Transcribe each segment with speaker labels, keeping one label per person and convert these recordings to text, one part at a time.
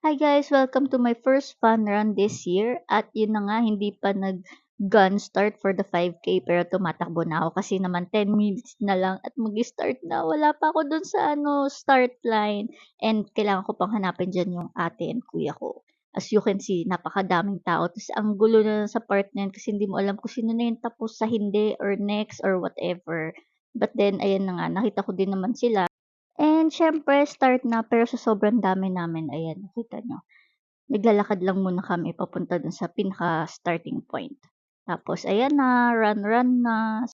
Speaker 1: Hi guys! Welcome to my first fun run this year. At yun na nga, hindi pa nag-gun start for the 5K pero tumatakbo na ako kasi naman 10 minutes na lang at mag-start na. Wala pa ako dun sa start line and kailangan ko pang hanapin dyan yung ate and kuya ko. As you can see, napakadaming tao. Tapos ang gulo na sa part na yun kasi hindi mo alam kung sino na yung tapos sa hindi or next or whatever. But then, ayan na nga, nakita ko din naman sila. And siyempre start na pero sa sobrang dami namin, ayan nakita niyo, naglalakad lang muna kami papunta dun sa pinaka-starting point. Tapos ayan na, run na.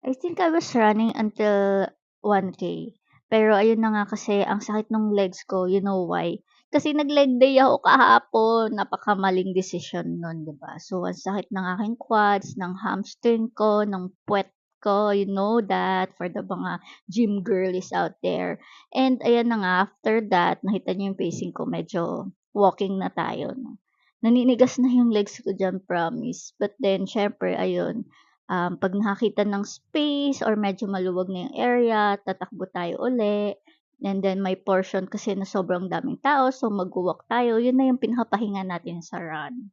Speaker 1: I think I was running until 1K. Pero ayun na nga kasi ang sakit ng legs ko, you know why? Kasi nag-leg day ako kahapon, napakamaling decision nun, 'di ba? So ang sakit ng aking quads, ng hamstring ko, ng puwet ko, you know that for the mga gym girlies out there. And ayan na nga, after that, nakita niyo yung pacing ko, medyo walking na tayo, no? Naninigas na yung legs ko diyan, promise. But then, syempre, ayun, 'pag nakakita ng space or medyo maluwag na yung area, tatakbo tayo uli. And then may portion kasi na sobrang daming tao, so magwa-walk tayo. Yun na yung pinakapahinga natin sa run.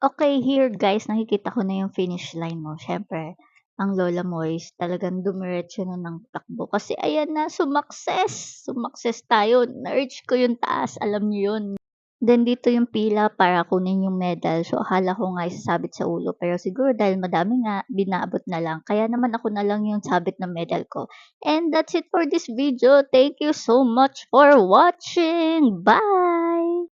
Speaker 1: Okay, here guys, nakikita ko na yung finish line mo. Siyempre, ang lola mo is talagang dumiretso na ng takbo. Kasi ayan na, sumakses! Sumakses tayo. Na-reach ko yung taas, alam niyo yun. Then dito yung pila para kunin yung medal. So akala ko nga isasabit sa ulo, pero siguro dahil madami nga, binaabot na lang. Kaya naman ako na lang yung sabit ng medal ko. And that's it for this video. Thank you so much for watching. Bye!